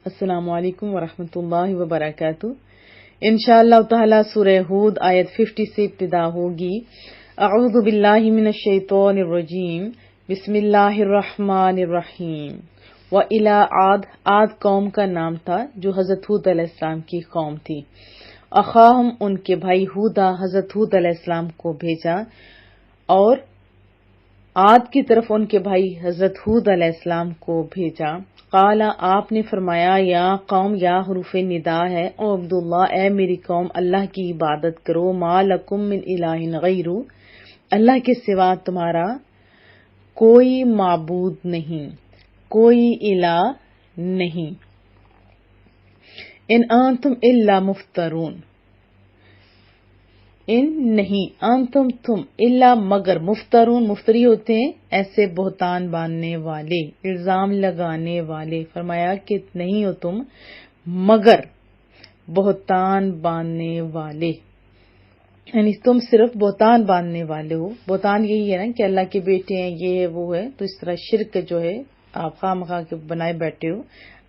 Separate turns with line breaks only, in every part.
السلام علیکم ورحمۃ اللہ وبرکاتہ۔ انشاءاللہ تعالی سورہ ہود آیت 50 سے ابتدا ہوگی۔ اعوذ باللہ من الشیطان الرجیم، بسم اللہ الرحمن الرحیم۔ وَإِلَىٰ عَادٍ، عاد قوم کا نام تھا جو حضرت ہود علیہ السلام کی قوم تھی۔ اخاہم، ان کے بھائی ہودا، حضرت ہود علیہ السلام کو بھیجا، اور عاد کی طرف ان کے بھائی حضرت ہود علیہ السلام کو بھیجا۔ قال، آپ نے فرمایا، یا قوم، یا حروف ندا ہے، او عبداللہ، اے میری قوم، اللہ کی عبادت کرو، ما لکم من الہ غیرہ، اللہ کے سوا تمہارا کوئی معبود نہیں، کوئی الہ نہیں۔ ان انتم الا مفترون، ان نہیں، انتم تم، الا مگر، مفترون، مفتری ہوتے ہیں ایسے بہتان باندھنے والے، الزام لگانے والے۔ فرمایا کہ نہیں ہو تم مگر بہتان باندھنے والے، یعنی تم صرف بہتان باندھنے والے ہو۔ بہتان یہی ہے نا کہ اللہ کے بیٹے ہیں، یہ ہے وہ ہے، تو اس طرح شرک جو ہے آپ خواہ مخواہ کے بنائے بیٹھے ہو۔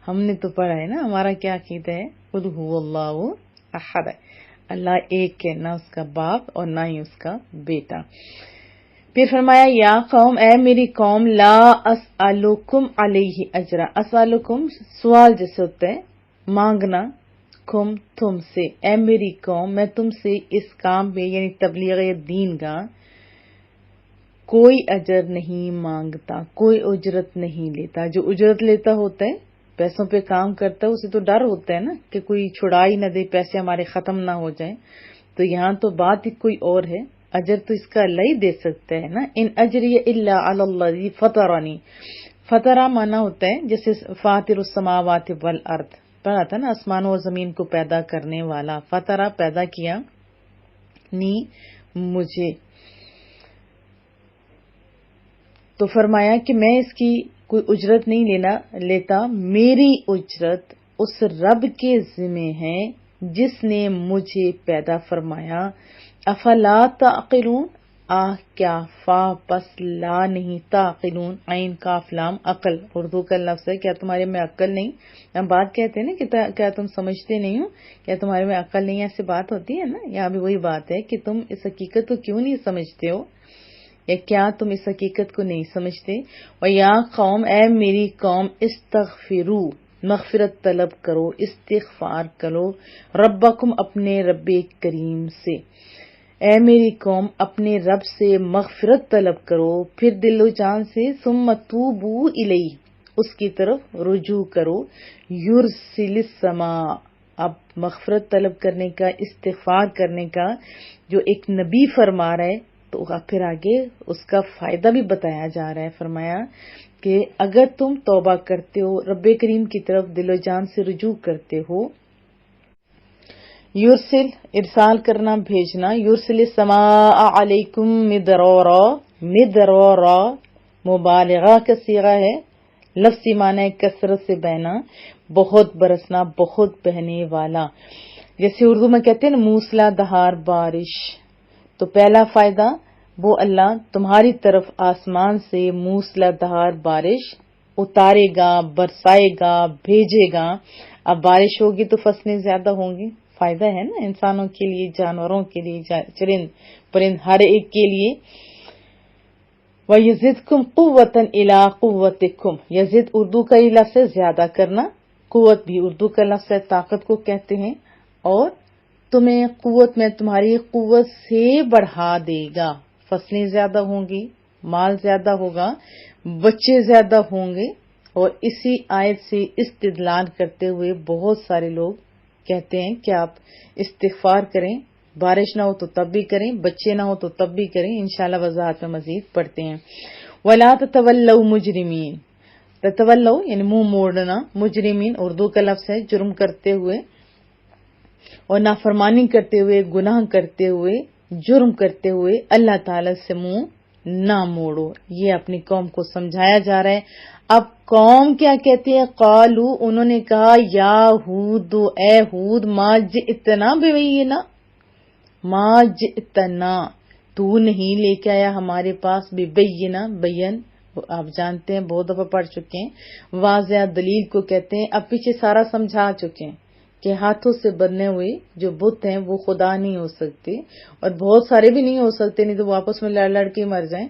ہم نے تو پڑھا ہے نا، ہمارا کیا عقیدہ ہے، قل هو اللہ احد، اللہ ایک ہے، نہ اس کا باپ اور نہ ہی اس کا بیٹا۔ پھر فرمایا، یا قوم، اے میری قوم، لا اسألکم علیہ اجرا، اسألکم سوال جیسے ہوتا ہے، مانگنا، کم تم سے، اے میری قوم، میں تم سے اس کام پہ یعنی تبلیغ دین کا کوئی اجر نہیں مانگتا، کوئی اجرت نہیں لیتا۔ جو اجرت لیتا ہوتا ہے، پیسوں پہ کام کرتا ہے، اسے تو ڈر ہوتا ہے نا کہ کوئی چھڑا ہی نہ دے، پیسے ہمارے ختم نہ ہو جائیں۔ تو یہاں تو بات ہی کوئی اور ہے، اجر تو اس کا اللہ ہی دے سکتا ہے نا۔ ان اجری الا علی الذی فطرنی، فطرہ مانا ہوتا ہے جیسے فاطر السماوات والارض، پڑھا تھا نا، آسمانوں اور زمین کو پیدا کرنے والا، فطرہ پیدا کیا، نی مجھے۔ تو فرمایا کہ میں اس کی کوئی اجرت نہیں لیتا، میری اجرت اس رب کے ذمہ ہے جس نے مجھے پیدا فرمایا۔ افلا تعقلون، کیا، فا پس لا نہیں، تعقلون عین کاف لام، عقل اردو کا لفظ ہے، کیا تمہارے میں عقل نہیں؟ ہم بات کہتے ہیں نا کہ کیا تم سمجھتے نہیں ہو، کیا تمہارے میں عقل نہیں، ایسے بات ہوتی ہے نا۔ یہاں بھی وہی بات ہے کہ تم اس حقیقت کو کیوں نہیں سمجھتے ہو، یا کیا تم اس حقیقت کو نہیں سمجھتے۔ وَيَا قوم، اے میری قوم، استغفروا، مغفرت طلب کرو، استغفار کرو، ربکم، اپنے رب کریم سے۔ اے میری قوم، اپنے رب سے مغفرت طلب کرو، پھر دل و جان سے، ثم توبوا الیہ، اس کی طرف رجوع کرو، یرسل السماء، اب مغفرت طلب کرنے کا، استغفار کرنے کا جو ایک نبی فرما رہا ہے، تو پھر آگے اس کا فائدہ بھی بتایا جا رہا ہے۔ فرمایا کہ اگر تم توبہ کرتے ہو، رب کریم کی طرف دل و جان سے رجوع کرتے ہو، یرسل، ارسال کرنا، بھیجنا، یرسل السماء علیکم مدرارا، مدرارا مبالغہ کا صیغہ ہے، لفظی معنی ہے کثرت سے بہنا، بہت برسنا، بہت بہنے والا۔ جیسے اردو میں کہتے ہیں نا موسلا دھار بارش، تو پہلا فائدہ وہ اللہ تمہاری طرف آسمان سے موسلا دھار بارش اتارے گا، برسائے گا، بھیجے گا۔ اب بارش ہوگی تو فصلیں زیادہ ہوں گی، فائدہ ہے نا انسانوں کے لیے، جانوروں کے لیے، چرند پرند ہر ایک کے لیے۔ وَيَزِدْكُمْ قُوَّةً إِلَىٰ قُوَّتِكُمْ، یزد اردو کا ہی لفظ ہے زیادہ کرنا، قوت بھی اردو کا لفظ ہے طاقت کو کہتے ہیں، اور تمہیں قوت میں تمہاری قوت سے بڑھا دے گا، فصلیں زیادہ ہوں گی، مال زیادہ ہوگا، بچے زیادہ ہوں گے۔ اور اسی آیت سے استدلال کرتے ہوئے بہت سارے لوگ کہتے ہیں کہ آپ استغفار کریں، بارش نہ ہو تو تب بھی کریں، بچے نہ ہو تو تب بھی کریں، انشاءاللہ وضاحت میں مزید پڑھتے ہیں۔ وَلَا تَتَوَلَّوْا مُجْرِمِينَ، تتولوا یعنی منہ موڑنا، مجرمین اردو کا لفظ ہے، جرم کرتے ہوئے اور نافرمانی کرتے ہوئے، گناہ کرتے ہوئے، جرم کرتے ہوئے اللہ تعالی سے منہ نہ موڑو۔ یہ اپنی قوم کو سمجھایا جا رہا ہے۔ اب قوم کیا کہتی ہے؟ قالو، انہوں نے کہا، یا ہود، اے ہود، ما جئتنا ببینہ، ما جئتنا، تو نہیں لے کے آیا ہمارے پاس، ببینہ، بین آپ جانتے ہیں، بہت دفعہ پڑھ چکے ہیں۔ واضح دلیل کو کہتے ہیں، اب پیچھے سارا سمجھا چکے ہیں کہ ہاتھوں سے بنے ہوئے جو بت ہیں وہ خدا نہیں ہو سکتے، اور بہت سارے بھی نہیں ہو سکتے، نہیں تو وہ آپس میں لڑ لڑ کے مر جائیں۔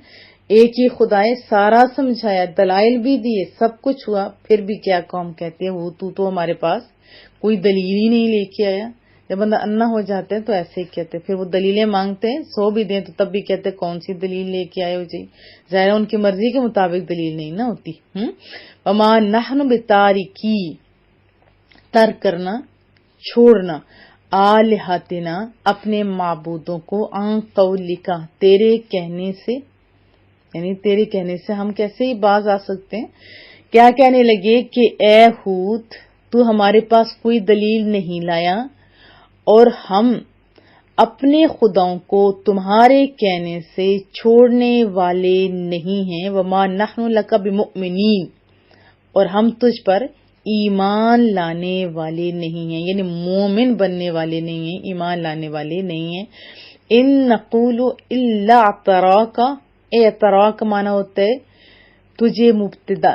ایک ہی خدا ہے، سارا سمجھایا، دلائل بھی دیے، سب کچھ ہوا، پھر بھی کیا قوم کہتے ہیں وہ تو ہمارے پاس کوئی دلیل ہی نہیں لے کے آیا۔ جب بندہ انا ہو جاتا ہے تو ایسے ہی کہتے ہیں، پھر وہ دلیلیں مانگتے ہیں، 100 بھی دیں تو تب بھی کہتے ہیں کون سی دلیل لے کے آئے ہو جی، ظاہر ان کی مرضی کے مطابق دلیل نہیں نہ ہوتی۔ وما نحن بتارکی، ترک کرنا، چھوڑنا، آلہتنا، اپنے معبودوں کو، عن قولک، تیرے کہنے سے، یعنی تیرے کہنے سے ہم کیسے ہی باز آ سکتے ہیں۔ کیا کہنے لگے کہ اے ہود، تو ہمارے پاس کوئی دلیل نہیں لایا، اور ہم اپنے خداؤں کو تمہارے کہنے سے چھوڑنے والے نہیں ہیں۔ وما نحن لک بمؤمنین، اور ہم تجھ پر ایمان لانے والے نہیں ہیں، یعنی مومن بننے والے نہیں ہیں، ایمان لانے والے نہیں ہیں۔ ان نقول الا اعتراک، اعتراک مانا ہوتا ہے تجھے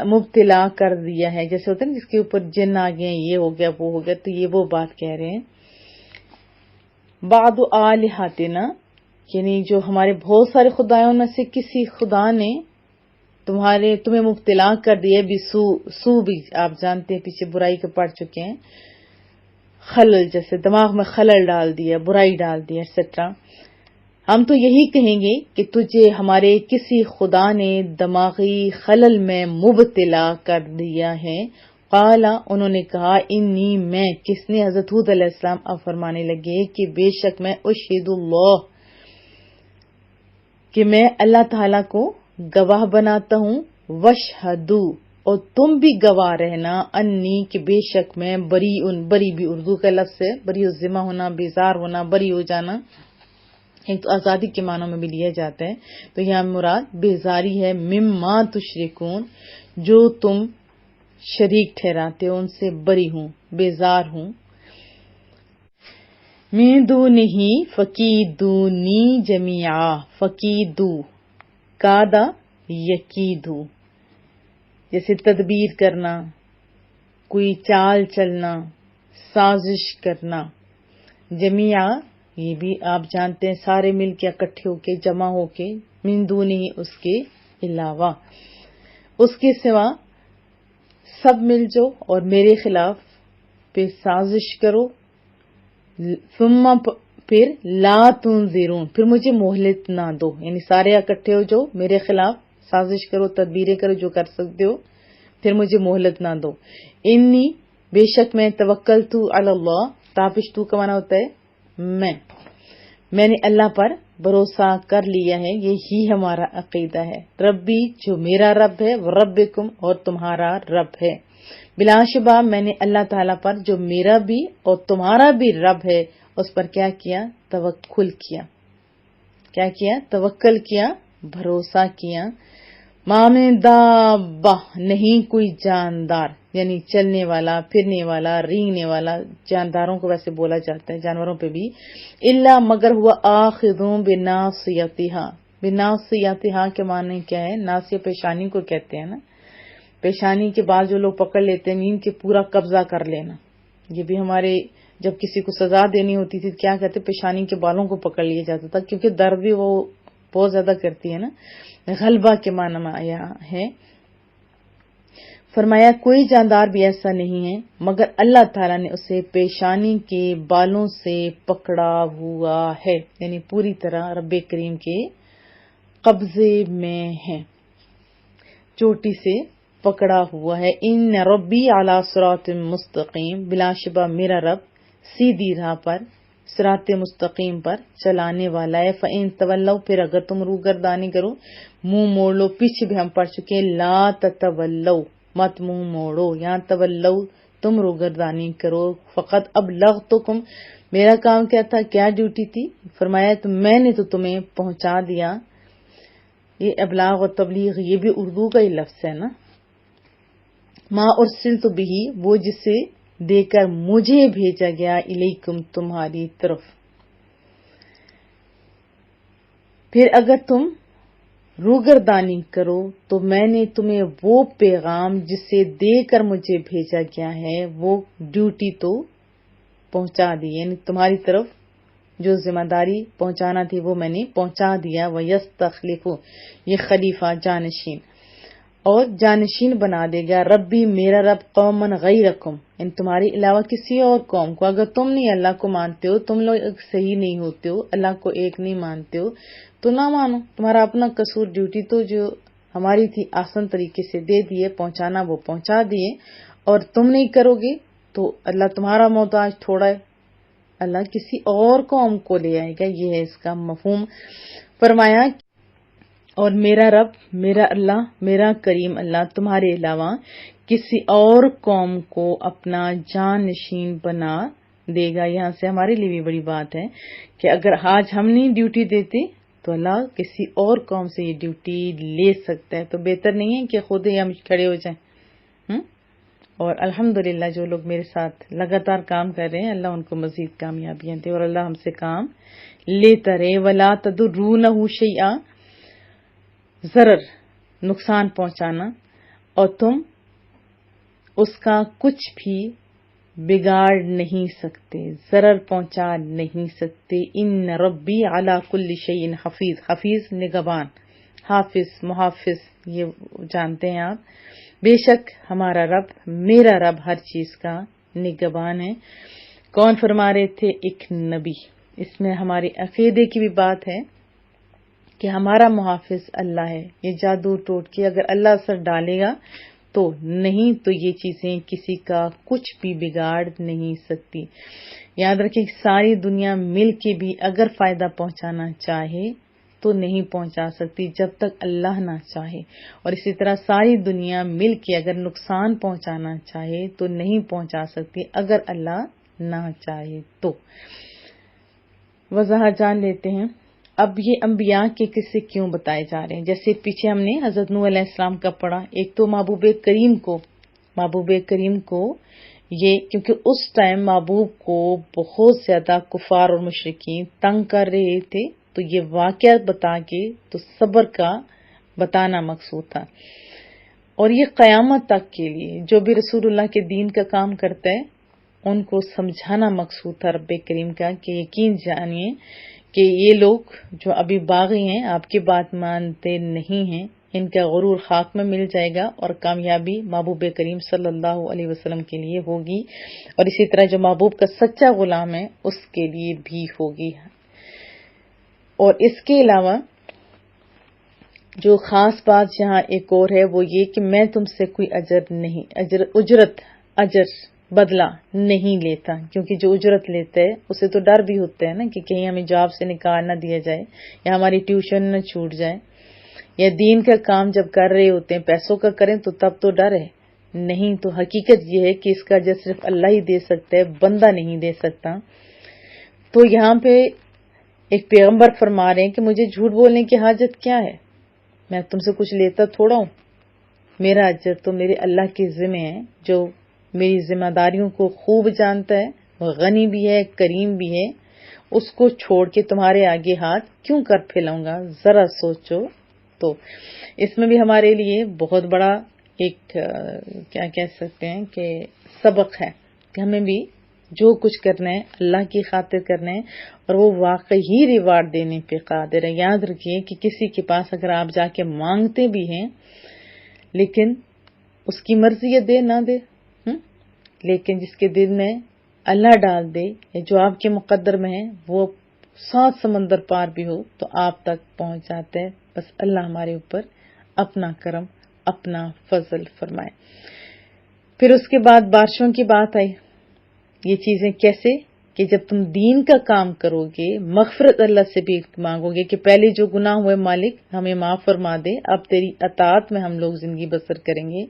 مبتلا کر دیا ہے، جیسے ہوتا ہے نا جس کے اوپر جن آ گئے، یہ ہو گیا وہ ہو گیا، تو یہ وہ بات کہہ رہے ہیں۔ بعد آلہتنا، یعنی جو ہمارے بہت سارے خدایوں میں سے کسی خدا نے تمہیں مبتلا کر دیا بھی، سو بھی آپ جانتے ہیں، پیچھے برائی کے پڑھ چکے ہیں، خلل، جیسے دماغ میں خلل ڈال دیا، برائی ڈال دیا ایٹسٹرا۔ ہم تو یہی کہیں گے کہ تجھے ہمارے کسی خدا نے دماغی خلل میں مبتلا کر دیا ہے۔ قالا، انہوں نے کہا، انی، میں، کس نے؟ حضرت ہود علیہ السلام اب فرمانے لگے کہ بے شک میں اشہد اللہ، کہ میں اللہ تعالیٰ کو گواہ بناتا ہوں، وشہدو، اور تم بھی گواہ رہنا، انی، کہ بے شک میں، بری بھی اردو کا لفظ ہے، بری ذمہ ہونا، بیزار ہونا، بری ہو جانا، ایک تو آزادی کے معنوں میں بھی لیا جاتا ہے، تو یہاں مراد بیزاری ہے، مما تشرکون، جو تم شریک ٹھہراتے ہو، ان سے بری ہوں، بیزار ہوں۔ من دونہ فکیدونی جمیعا، فکیدو، کادا یکیدو، جیسے تدبیر کرنا، کوئی چال چلنا، سازش کرنا، جمیعا، یہ بھی آپ جانتے ہیں سارے مل کے، اکٹھے ہو کے، جمع ہو کے، من دونہ، اس کے علاوہ، اس کے سوا سب مل جاؤ اور میرے خلاف پہ سازش کرو، ثم، پھر لا تنظرون، پھر مجھے مہلت نہ دو، یعنی سارے اکٹھے ہو جاؤ، میرے خلاف سازش کرو، تدبیریں کرو، جو کر سکتے ہو، پھر مجھے مہلت نہ دو۔ انی، بے شک میں، توکلت علی اللہ، تافش تو کا معنی ہوتا ہے میں نے اللہ پر بھروسہ کر لیا ہے، یہی ہمارا عقیدہ ہے، ربی، جو میرا رب ہے، ربکم، اور تمہارا رب ہے، بلا شبہ میں نے اللہ تعالیٰ پر جو میرا بھی اور تمہارا بھی رب ہے، اس پر کیا کیا؟ توکل کیا، کیا کیا؟ توکل کیا، بھروسہ کیا۔ ما من دابہ، نہیں کوئی جاندار، یعنی چلنے والا، پھرنے والا، رینگنے والا، جانداروں کو ویسے بولا جاتا ہے، جانوروں پہ بھی، الا، مگر ہوا آخذوں بناصیتہا، بناصیتہا کے معنی کیا ہے؟ ناصیہ پیشانی کو کہتے ہیں نا، پیشانی کے بعد جو لوگ پکڑ لیتے ہیں نیند کے پورا قبضہ کر لینا، یہ بھی ہمارے جب کسی کو سزا دینی ہوتی تھی کیا کہتے؟ پیشانی کے بالوں کو پکڑ لیا جاتا تھا، کیونکہ درد بھی وہ بہت زیادہ کرتی ہے نا، غلبہ کے معنی میں آیا ہے۔ فرمایا کوئی جاندار بھی ایسا نہیں ہے مگر اللہ تعالیٰ نے اسے پیشانی کے بالوں سے پکڑا ہوا ہے، یعنی پوری طرح رب کریم کے قبضے میں ہے، چوٹی سے پکڑا ہوا ہے۔ ان ربی علی صراط مستقیم، بلا شبہ میرا رب سیدھی راہ پر، صراط مستقیم پر چلانے والا ہے۔ فَإِن تَوَلَّوْا، پھر اگر تم روگردانی کرو، منہ موڑ لو، پیچھے بھی ہم پڑھ چکے ہیں، لا تتولوا، مت منہ موڑو، یہاں تولو، تم روگردانی کرو، فقط ابلغتکم، میرا کام کیا تھا، کیا ڈیوٹی تھی؟ فرمایا تو میں نے تو تمہیں پہنچا دیا۔ یہ ابلاغ اور تبلیغ یہ بھی اردو کا ہی لفظ ہے نا، ما ارسلت بہ، وہ جسے دے کر مجھے بھیجا گیا، الیکم، تمہاری طرف۔ پھر اگر تم روگردانی کرو تو میں نے تمہیں وہ پیغام جسے دے کر مجھے بھیجا گیا ہے وہ ڈیوٹی تو پہنچا دی، یعنی تمہاری طرف جو ذمہ داری پہنچانا تھی وہ میں نے پہنچا دیا۔ وَيَسْتَخْلِفُ، یہ خلیفہ جانشین، اور جانشین بنا دے گا ربی میرا رب قومن غیرکم، ان تمہارے علاوہ کسی اور قوم کو۔ اگر تم نہیں اللہ کو مانتے ہو، تم لوگ صحیح نہیں ہوتے ہو، اللہ کو ایک نہیں مانتے ہو، تو نہ مانو، تمہارا اپنا قصور، ڈیوٹی تو جو ہماری تھی آسان طریقے سے دے دیے، پہنچانا وہ پہنچا دیے، اور تم نہیں کرو گے تو اللہ تمہارا محتاج تھوڑا ہے، اللہ کسی اور قوم کو لے آئے گا، یہ ہے اس کا مفہوم۔ فرمایا اور میرا رب، میرا اللہ، میرا کریم اللہ تمہارے علاوہ کسی اور قوم کو اپنا جانشین بنا دے گا۔ یہاں سے ہمارے لیے بھی بڑی بات ہے کہ اگر آج ہم نہیں ڈیوٹی دیتے تو اللہ کسی اور قوم سے یہ ڈیوٹی لے سکتا ہے، تو بہتر نہیں ہے کہ خود ہی ہم کھڑے ہو جائیں۔ اور الحمدللہ جو لوگ میرے ساتھ لگاتار کام کر رہے ہیں، اللہ ان کو مزید کامیابیاں دے اور اللہ ہم سے کام لیتا رہے۔ وَلَا تَضُرُّونَهُ شَيْئًا، ضرر، نقصان پہنچانا، اور تم اس کا کچھ بھی بگاڑ نہیں سکتے، ضرر پہنچا نہیں سکتے۔ ان ربی علی کل شیء حفیظ، حفیظ نگہبان، حافظ محافظ یہ جانتے ہیں آپ۔ بے شک ہمارا رب، میرا رب ہر چیز کا نگہبان ہے۔ کون فرما رہے تھے؟ ایک نبی۔ اس میں ہمارے عقیدے کی بھی بات ہے کہ ہمارا محافظ اللہ ہے۔ یہ جادو ٹوٹکے اگر اللہ اثر ڈالے گا تو نہیں، تو یہ چیزیں کسی کا کچھ بھی بگاڑ نہیں سکتی۔ یاد رکھیں ساری دنیا مل کے بھی اگر فائدہ پہنچانا چاہے تو نہیں پہنچا سکتی جب تک اللہ نہ چاہے، اور اسی طرح ساری دنیا مل کے اگر نقصان پہنچانا چاہے تو نہیں پہنچا سکتی اگر اللہ نہ چاہے تو۔ وضاحت جان لیتے ہیں۔ اب یہ انبیاء کے قصے کیوں بتائے جا رہے ہیں؟ جیسے پیچھے ہم نے حضرت نوح علیہ السلام کا پڑھا، ایک تو محبوب کریم کو یہ، کیونکہ اس ٹائم محبوب کو بہت زیادہ کفار اور مشرکین تنگ کر رہے تھے، تو یہ واقعہ بتا کے تو صبر کا بتانا مقصود تھا، اور یہ قیامت تک کے لیے جو بھی رسول اللہ کے دین کا کام کرتا ہے ان کو سمجھانا مقصود تھا رب کریم کا، کہ یقین جانیے کہ یہ لوگ جو ابھی باغی ہیں، آپ کی بات مانتے نہیں ہیں، ان کا غرور خاک میں مل جائے گا اور کامیابی محبوب کریم صلی اللہ علیہ وسلم کے لیے ہوگی، اور اسی طرح جو محبوب کا سچا غلام ہے اس کے لیے بھی ہوگی۔ اور اس کے علاوہ جو خاص بات یہاں ایک اور ہے وہ یہ کہ میں تم سے کوئی اجر بدلہ نہیں لیتا، کیونکہ جو اجرت لیتا ہے اسے تو ڈر بھی ہوتا ہے نا کہ کہیں ہمیں جاب سے نکال نہ دیا جائے، یا ہماری ٹیوشن نہ چھوٹ جائے، یا دین کا کام جب کر رہے ہوتے ہیں پیسوں کا کریں تو تب تو ڈر ہے نہیں، تو حقیقت یہ ہے کہ اس کا اجر صرف اللہ ہی دے سکتا ہے، بندہ نہیں دے سکتا۔ تو یہاں پہ ایک پیغمبر فرما رہے ہیں کہ مجھے جھوٹ بولنے کی حاجت کیا ہے، میں تم سے کچھ لیتا تھوڑا ہوں، میرا اجر تو میرے اللہ کے ذمہ ہے جو میری ذمہ داریوں کو خوب جانتا ہے، وہ غنی بھی ہے، کریم بھی ہے، اس کو چھوڑ کے تمہارے آگے ہاتھ کیوں کر پھیلاؤں گا، ذرا سوچو۔ تو اس میں بھی ہمارے لیے بہت بڑا ایک کیا کہہ سکتے ہیں کہ سبق ہے کہ ہمیں بھی جو کچھ کرنا ہے اللہ کی خاطر کرنا ہے، اور وہ واقعی ہی ریوارڈ دینے پہ قادر ہے۔ یاد رکھیے کہ کسی کے پاس اگر آپ جا کے مانگتے بھی ہیں لیکن اس کی مرضی ہے دے نہ دے، لیکن جس کے دل میں اللہ ڈال دے یا جو آپ کے مقدر میں ہے وہ 7 سمندر پار بھی ہو تو آپ تک پہنچ جاتا ہے، بس اللہ ہمارے اوپر اپنا کرم، اپنا فضل فرمائے۔ پھر اس کے بعد بارشوں کی بات آئی، یہ چیزیں کیسے کہ جب تم دین کا کام کرو گے، مغفرت اللہ سے بھی مانگو گے کہ پہلے جو گناہ ہوئے مالک ہمیں معاف فرما دے، اب تیری اطاعت میں ہم لوگ زندگی بسر کریں گے،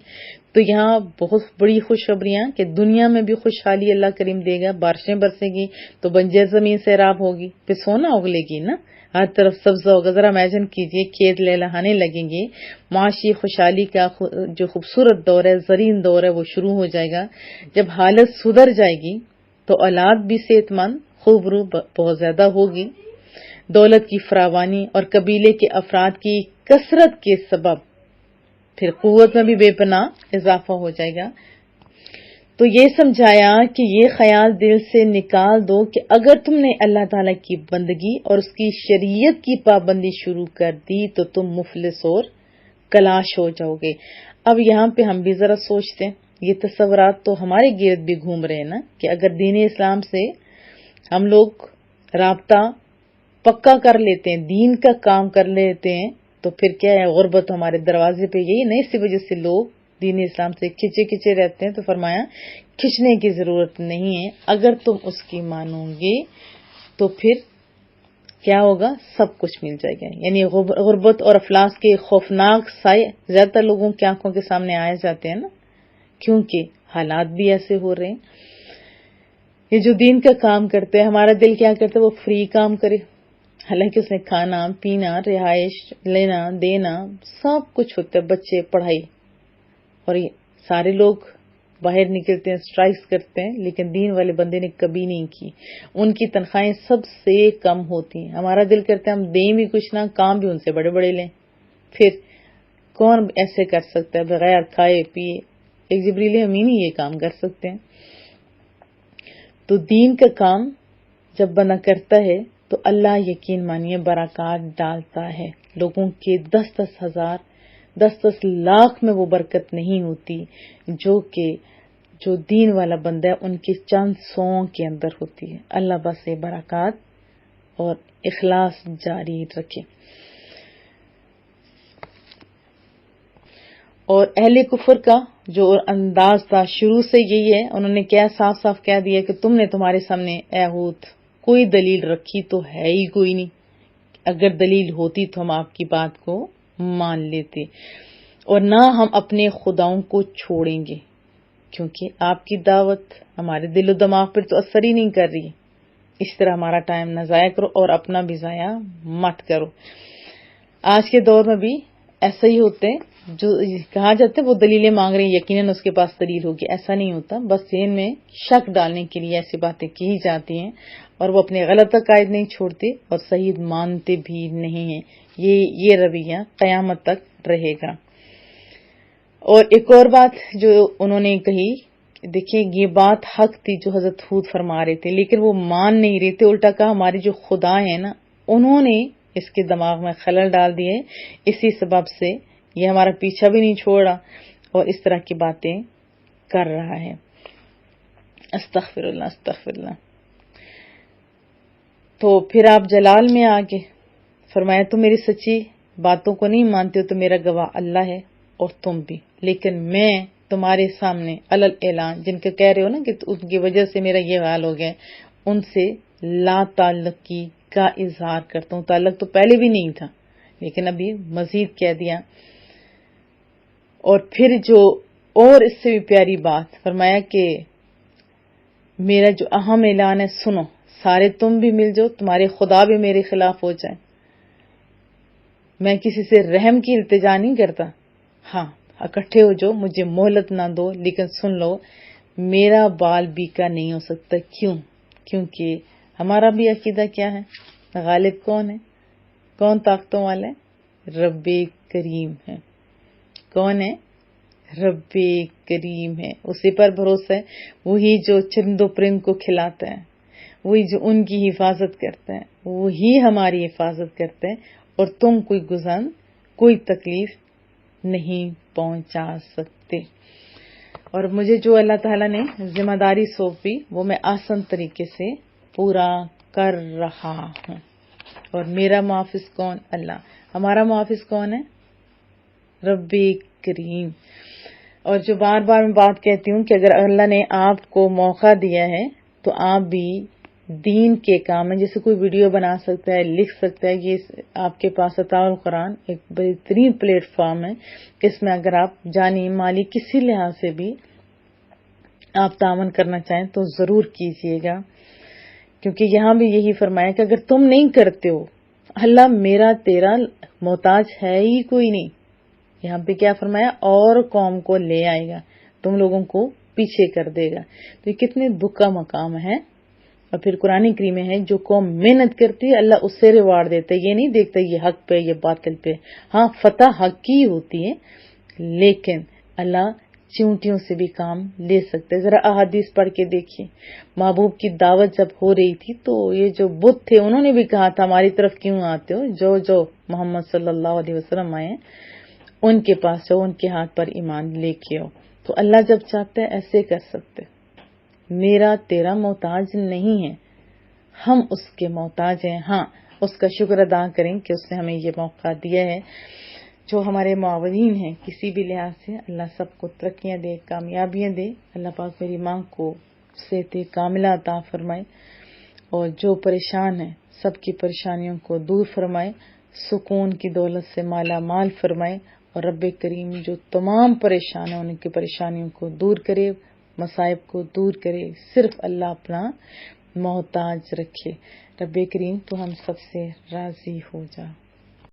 تو یہاں بہت بڑی خوشخبریاں کہ دنیا میں بھی خوشحالی اللہ کریم دے گا، بارشیں برسے گی تو بنجر زمین سیراب ہوگی، پھر سونا اگلے گی نا، ہر طرف سبزہ ہوگا۔ ذرا امیجن کیجئے کھیت لہلہانے لگیں گے، معاشی خوشحالی کا جو خوبصورت دور ہے، زرین دور ہے، وہ شروع ہو جائے گا۔ جب حالت سدھر جائے گی تو اولاد بھی صحت مند خوبرو بہت زیادہ ہوگی، دولت کی فراوانی اور قبیلے کے افراد کی کثرت کے سبب پھر قوت میں بھی بے پناہ اضافہ ہو جائے گا۔ تو یہ سمجھایا کہ یہ خیال دل سے نکال دو کہ اگر تم نے اللہ تعالیٰ کی بندگی اور اس کی شریعت کی پابندی شروع کر دی تو تم مفلس اور کلاش ہو جاؤ گے۔ اب یہاں پہ ہم بھی ذرا سوچتے ہیں، یہ تصورات تو ہمارے گرد بھی گھوم رہے ہیں نا، کہ اگر دین اسلام سے ہم لوگ رابطہ پکا کر لیتے ہیں، دین کا کام کر لیتے ہیں، تو پھر کیا ہے، غربت ہمارے دروازے پہ یہی نہیں، اسی وجہ سے لوگ دین اسلام سے کھچے رہتے ہیں۔ تو فرمایا کھچنے کی ضرورت نہیں ہے، اگر تم اس کی مانو گے تو پھر کیا ہوگا، سب کچھ مل جائے گا۔ یعنی غربت اور افلاس کے خوفناک سائے زیادہ تر لوگوں کی آنکھوں کے سامنے آئے جاتے ہیں نا، کیونکہ حالات بھی ایسے ہو رہے ہیں۔ یہ جو دین کا کام کرتے ہیں، ہمارا دل کیا کرتا ہے، وہ فری کام کرے، حالانکہ اس نے کھانا پینا، رہائش لینا دینا سب کچھ ہوتا ہے، بچے پڑھائی، اور یہ سارے لوگ باہر نکلتے ہیں، اسٹرائکس کرتے ہیں، لیکن دین والے بندے نے کبھی نہیں کی۔ ان کی تنخواہیں سب سے کم ہوتی ہیں۔ ہمارا دل کرتا ہے ہم دیں بھی کچھ نہ، کام بھی ان سے بڑے بڑے لیں۔ پھر کون ایسے کر سکتا ہے بغیر کھائے پیے؟ ایک جبریل امین ہی یہ کام کر سکتے ہیں۔ تو دین کا کام جب بندہ کرتا ہے تو اللہ یقین مانیے برکات ڈالتا ہے۔ لوگوں کے 10-10 ہزار 10-10 لاکھ میں وہ برکت نہیں ہوتی جو دین والا بندہ ہے ان کے چند سوؤں کے اندر ہوتی ہے۔ اللہ بس یہ برکات اور اخلاص جاری رکھے۔ اور اہل کفر کا جو انداز تھا شروع سے یہی ہے، انہوں نے کیا صاف صاف کہہ دیا کہ تم نے تمہارے سامنے اے ہود کوئی دلیل رکھی تو ہے ہی کوئی نہیں، اگر دلیل ہوتی تو ہم آپ کی بات کو مان لیتے، اور نہ ہم اپنے خداؤں کو چھوڑیں گے، کیونکہ آپ کی دعوت ہمارے دل و دماغ پر تو اثر ہی نہیں کر رہی۔ اس طرح ہمارا ٹائم نہ ضائع کرو اور اپنا بھی ضائع مت کرو۔ آج کے دور میں بھی ایسا ہی ہوتے ہیں، جو کہا جاتا ہے وہ دلیلیں مانگ رہے ہیں، یقیناً اس کے پاس دلیل ہوگی، ایسا نہیں ہوتا، بس ذہن میں شک ڈالنے کے لیے ایسی باتیں کی جاتی ہیں، اور وہ اپنے غلط عقائد نہیں چھوڑتے اور صحیح مانتے بھی نہیں ہیں۔ یہ رویہ قیامت تک رہے گا۔ اور ایک اور بات جو انہوں نے کہی، دیکھیں یہ بات حق تھی جو حضرت ہود فرما رہے تھے، لیکن وہ مان نہیں رہے تھے، الٹا کہا ہمارے جو خدا ہیں نا انہوں نے اس کے دماغ میں خلل ڈال دیے، اسی سبب سے یہ ہمارا پیچھا بھی نہیں چھوڑا اور اس طرح کی باتیں کر رہا ہے۔ استغفر اللہ استغفر اللہ۔ تو پھر آپ جلال میں آگے فرمایا تم میری سچی باتوں کو نہیں مانتے ہو تو میرا گواہ اللہ ہے اور تم بھی، لیکن میں تمہارے سامنے اعلان جن کے کہہ رہے ہو نا کہ ان کی وجہ سے میرا یہ حال ہو گیا، ان سے لا تعلقی کا اظہار کرتا ہوں۔ تعلق تو پہلے بھی نہیں تھا لیکن ابھی مزید کہہ دیا۔ اور پھر جو اور اس سے بھی پیاری بات فرمایا کہ میرا جو اہم اعلان ہے سنو، سارے تم بھی مل جاؤ، تمہارے خدا بھی میرے خلاف ہو جائیں، میں کسی سے رحم کی التجا نہیں کرتا، ہاں اکٹھے ہو جاؤ، مجھے مہلت نہ دو، لیکن سن لو میرا بال بیکا نہیں ہو سکتا۔ کیونکہ ہمارا بھی عقیدہ کیا ہے، غالب کون ہے، کون طاقتوں والا ہے، رب کریم ہے۔ کون ہے؟ رب کریم ہے، اسی پر بھروسہ ہے، وہی جو چرند و پرند کو کھلاتا ہے، وہی جو ان کی حفاظت کرتا ہے، وہی ہماری حفاظت کرتا ہے، اور تم کوئی گزن کوئی تکلیف نہیں پہنچا سکتے۔ اور مجھے جو اللہ تعالیٰ نے ذمہ داری سونپی وہ میں آسان طریقے سے پورا کر رہا ہوں۔ اور میرا محافظ کون؟ اللہ۔ ہمارا محافظ کون ہے؟ رب کریم۔ اور جو بار بار میں بات کہتی ہوں کہ اگر اللہ نے آپ کو موقع دیا ہے تو آپ بھی دین کے کام میں، جیسے کوئی ویڈیو بنا سکتا ہے، لکھ سکتا ہے، یہ آپ کے پاس عطاء القرآن ایک بہترین پلیٹ فارم ہے، اس میں اگر آپ جانی مالی کسی لحاظ سے بھی آپ تعاون کرنا چاہیں تو ضرور کیجیے گا، کیونکہ یہاں بھی یہی فرمایا کہ اگر تم نہیں کرتے ہو، اللہ میرا تیرا محتاج ہے ہی کوئی نہیں۔ یہاں پہ کیا فرمایا؟ اور قوم کو لے آئے گا، تم لوگوں کو پیچھے کر دے گا۔ تو یہ کتنے دکھ کا مقام ہے، اور پھر قرآن کریم میں ہے جو قوم محنت کرتی ہے اللہ اس سے ریوارڈ دیتا ہے، یہ نہیں دیکھتا یہ حق پہ یہ باطل پہ. ہاں فتح حق کی ہوتی ہے، لیکن اللہ چونٹیوں سے بھی کام لے سکتے. ذرا احادیث پڑھ کے دیکھیے، محبوب کی دعوت جب ہو رہی تھی تو یہ جو بت تھے انہوں نے بھی کہا تھا ہماری طرف کیوں آتے ہو، جو محمد صلی اللہ علیہ وسلم آئے ان کے پاس جاؤ، ان کے ہاتھ پر ایمان لے کے آؤ. تو اللہ جب چاہتا ہے ایسے کر سکتے. میرا تیرا محتاج نہیں ہے، ہم اس کے محتاج ہیں. ہاں اس کا شکر ادا کریں کہ اس نے ہمیں یہ موقع دیا ہے. جو ہمارے معاونین ہیں کسی بھی لحاظ سے اللہ سب کو ترقیاں دے، کامیابیاں دے. اللہ پاک میری ماں کو صحت کاملہ عطا فرمائے، اور جو پریشان ہیں سب کی پریشانیوں کو دور فرمائے، سکون کی دولت سے مالا مال فرمائے. اور رب کریم جو تمام پریشان ہیں ان کی پریشانیوں کو دور کرے، مصائب کو دور کرے. صرف اللہ اپنا محتاج رکھے. رب کریم تو ہم سب سے راضی ہو جا.